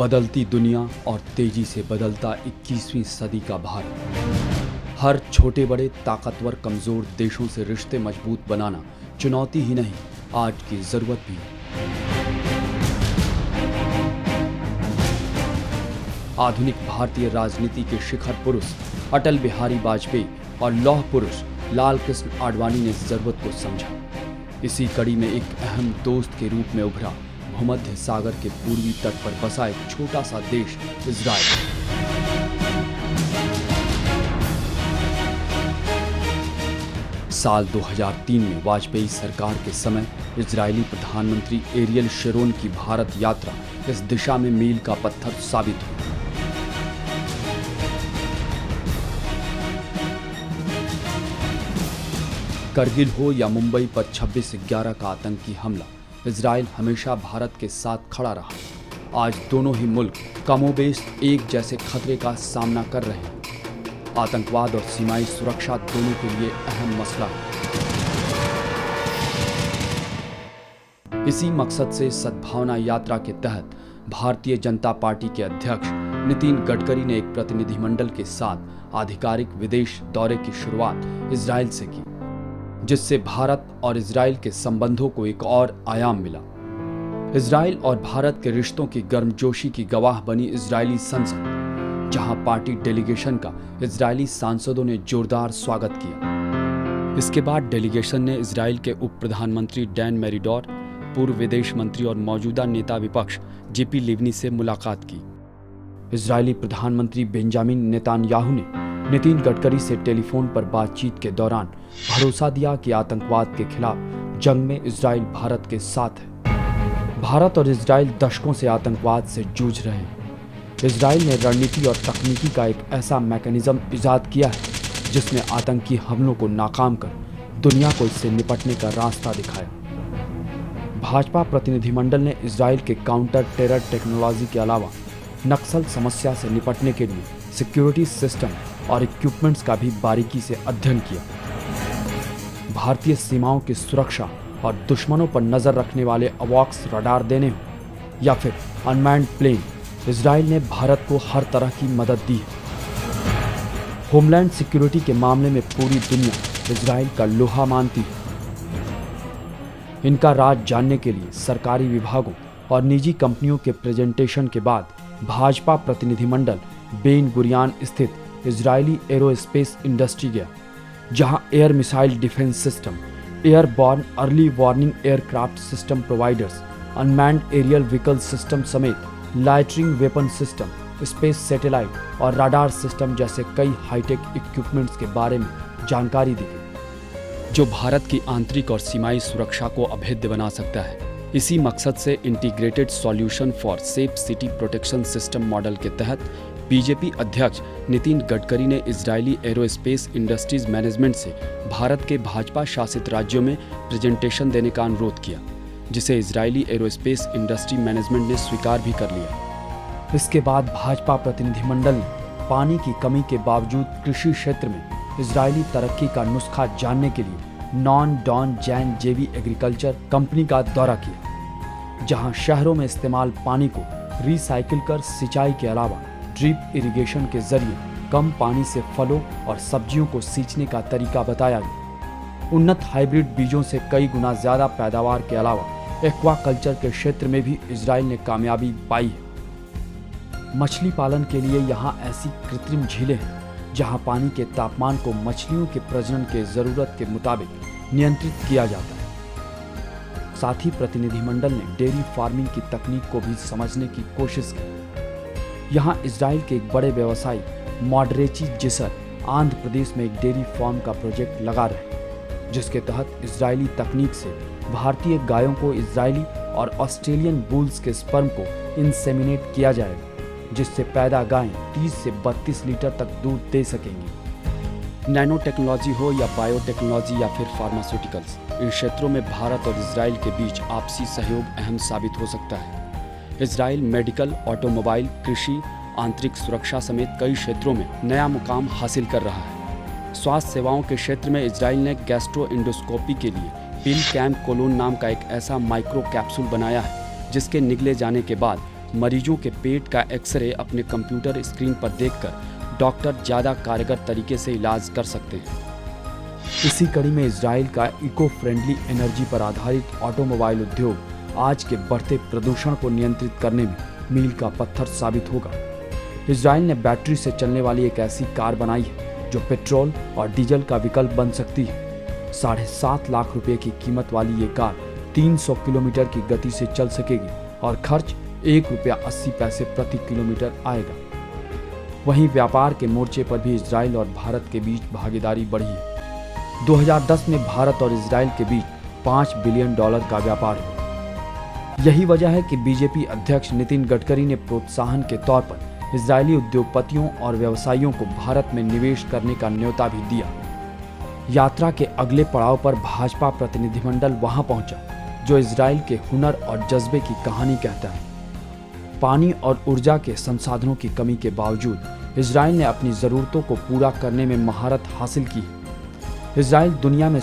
बदलती दुनिया और तेजी से बदलता 21वीं सदी का भारत। हर छोटे बड़े ताकतवर कमजोर देशों से रिश्ते मजबूत बनाना चुनौती ही नहीं, आज की जरूरत भी है। आधुनिक भारतीय राजनीति के शिखर पुरुष अटल बिहारी वाजपेयी और लौह पुरुष लाल कृष्ण आडवाणी ने जरूरत को समझा। इसी कड़ी में एक अहम दोस्त के रूप में उभरा भूमध्य सागर के पूर्वी तट पर बसा एक छोटा सा देश इजराइल। साल 2003 में वाजपेयी सरकार के समय इजरायली प्रधानमंत्री एरियल शेरोन की भारत यात्रा इस दिशा में मील का पत्थर साबित हुई। करगिल हो या मुंबई पर 26/11 का आतंकी हमला, इजराइल हमेशा भारत के साथ खड़ा रहा। आज दोनों ही मुल्क कमोबेश एक जैसे खतरे का सामना कर रहे हैं। आतंकवाद और सीमाई सुरक्षा दोनों के लिए अहम मसला है। इसी मकसद से सद्भावना यात्रा के तहत भारतीय जनता पार्टी के अध्यक्ष नितिन गडकरी ने एक प्रतिनिधिमंडल के साथ आधिकारिक विदेश दौरे की शुरुआत इजराइल से की, जिससे भारत और इजराइल के संबंधों को एक और आयाम मिला। इजराइल और भारत के रिश्तों की गर्मजोशी की गवाह बनी इजरायली संसद, जहां पार्टी डेलीगेशन का इजरायली सांसदों ने जोरदार स्वागत किया। इसके बाद डेलीगेशन ने इजराइल के उप प्रधानमंत्री डैन मेरिडोर, पूर्व विदेश मंत्री और मौजूदा नेता विपक्ष जेपी लिवनी से मुलाकात की। इजरायली प्रधानमंत्री बेंजामिन नेतान्याहू ने नितिन गडकरी से टेलीफोन पर बातचीत के दौरान भरोसा दिया कि आतंकवाद के खिलाफ जंग में इजराइल भारत के साथ है। भारत और इजराइल दशकों से आतंकवाद से जूझ रहे हैं। इजराइल ने रणनीति और तकनीकी का एक ऐसा मैकेनिज्म इजाद किया है जिसने आतंकी हमलों को नाकाम कर दुनिया को इससे निपटने का रास्ता दिखाया। भाजपा प्रतिनिधिमंडल ने इजराइल के काउंटर टेरर टेक्नोलॉजी के अलावा नक्सल समस्या से निपटने के लिए सिक्योरिटी सिस्टम और इक्विपमेंट्स का भी बारीकी से अध्ययन किया। भारतीय सीमाओं की सुरक्षा और दुश्मनों पर नजर रखने वाले अवॉक्स रडार देने हो या फिर अनमैन्ड प्लेन, इजराइल ने भारत को हर तरह की मदद दी है। होमलैंड सिक्योरिटी के मामले में पूरी दुनिया इजराइल का लोहा मानती है। इनका राज जानने के लिए सरकारी विभागों और निजी कंपनियों के प्रेजेंटेशन के बाद भाजपा प्रतिनिधिमंडल बेन गुरियान स्थित इजरायली एरोस्पेस इंडस्ट्री गया, जहां air missile defence system, airborne early warning aircraft system providers, unmanned aerial vehicle system समेत loitering weapon system, space satellite और रडार सिस्टम जैसे कई हाईटेक इक्विपमेंट्स के बारे में जानकारी दी गई, जो भारत की आंतरिक और सीमाई सुरक्षा को अभेद्य बना सकता है। इसी मकसद से integrated solution for safe city protection system model के तहत बीजेपी अध्यक्ष नितिन गडकरी ने इजरायली एरोस्पेस इंडस्ट्रीज मैनेजमेंट से भारत के भाजपा शासित राज्यों में प्रेजेंटेशन देने का अनुरोध किया, जिसे इजरायली एरोस्पेस इंडस्ट्री मैनेजमेंट ने स्वीकार भी कर लिया। इसके बाद भाजपा प्रतिनिधिमंडल ने पानी की कमी के बावजूद कृषि क्षेत्र में इजरायली तरक्की का नुस्खा जानने के लिए नॉन डॉन जैन जेवी एग्रीकल्चर कंपनी का दौरा किया, जहां शहरों में इस्तेमाल पानी को रिसाइकिल कर सिंचाई के अलावा ड्रिप इरिगेशन के जरिए कम पानी से फलों और सब्जियों को सींचने का तरीका बताया गया। उन्नत हाइब्रिड बीजों से कई गुना ज्यादा पैदावार के अलावा एक्वाकल्चर के क्षेत्र में भी इजराइल ने कामयाबी पाई है। मछली पालन के लिए यहाँ ऐसी कृत्रिम झीलें हैं जहाँ पानी के तापमान को मछलियों के प्रजनन के जरूरत के मुताबिक नियंत्रित किया जाता है। साथ ही प्रतिनिधिमंडल ने डेयरी फार्मिंग की तकनीक को भी समझने की कोशिश की। यहाँ इजराइल के एक बड़े व्यवसायी मॉडरेची जिसर आंध्र प्रदेश में एक डेयरी फार्म का प्रोजेक्ट लगा रहे, जिसके तहत इजरायली तकनीक से भारतीय गायों को इजरायली और ऑस्ट्रेलियन बुल्स के स्पर्म को इंसेमिनेट किया जाएगा, जिससे पैदा गायें 30 से 32 लीटर तक दूध दे सकेंगी। नैनो टेक्नोलॉजी हो या बायोटेक्नोलॉजी या फिर फार्मास्यूटिकल्स, इन क्षेत्रों में भारत और इजराइल के बीच आपसी सहयोग अहम साबित हो सकता है। इजराइल मेडिकल, ऑटोमोबाइल, कृषि, आंतरिक सुरक्षा समेत कई क्षेत्रों में नया मुकाम हासिल कर रहा है। स्वास्थ्य सेवाओं के क्षेत्र में इजराइल ने गैस्ट्रो इंडोस्कोपी के लिए पिल कैम कोलोन नाम का एक ऐसा माइक्रो कैप्सूल बनाया है जिसके निगले जाने के बाद मरीजों के पेट का एक्सरे अपने कंप्यूटर स्क्रीन पर देखकर डॉक्टर ज़्यादा कारगर तरीके से इलाज कर सकते हैं। इसी कड़ी में इजराइल का इको फ्रेंडली एनर्जी पर आधारित ऑटोमोबाइल उद्योग आज के बढ़ते प्रदूषण को नियंत्रित करने में मील का पत्थर साबित होगा। इजराइल ने बैटरी से चलने वाली एक ऐसी कार बनाई है जो पेट्रोल और डीजल का विकल्प बन सकती है। 7.5 लाख रुपए की कीमत वाली ये कार 300 किलोमीटर की गति से चल सकेगी और खर्च ₹1.80 प्रति किलोमीटर आएगा। वहीं व्यापार के मोर्चे पर भी इजराइल और भारत के बीच भागीदारी बढ़ी है। 2010 में भारत और इजराइल के बीच $5 बिलियन का व्यापार हुआ। यही वजह है कि बीजेपी अध्यक्ष नितिन गडकरी ने प्रोत्साहन के तौर पर इजरायली उद्योगपतियों और व्यवसायियों को भारत में निवेश करने का न्योता भी दिया। यात्रा के अगले पड़ाव पर भाजपा प्रतिनिधिमंडल वहां पहुंचा, जो इजराइल के हुनर और जज्बे की कहानी कहता है। पानी और ऊर्जा के संसाधनों की कमी के बावजूद इजराइल ने अपनी जरूरतों को पूरा करने में महारत हासिल की है। इजराइल दुनिया में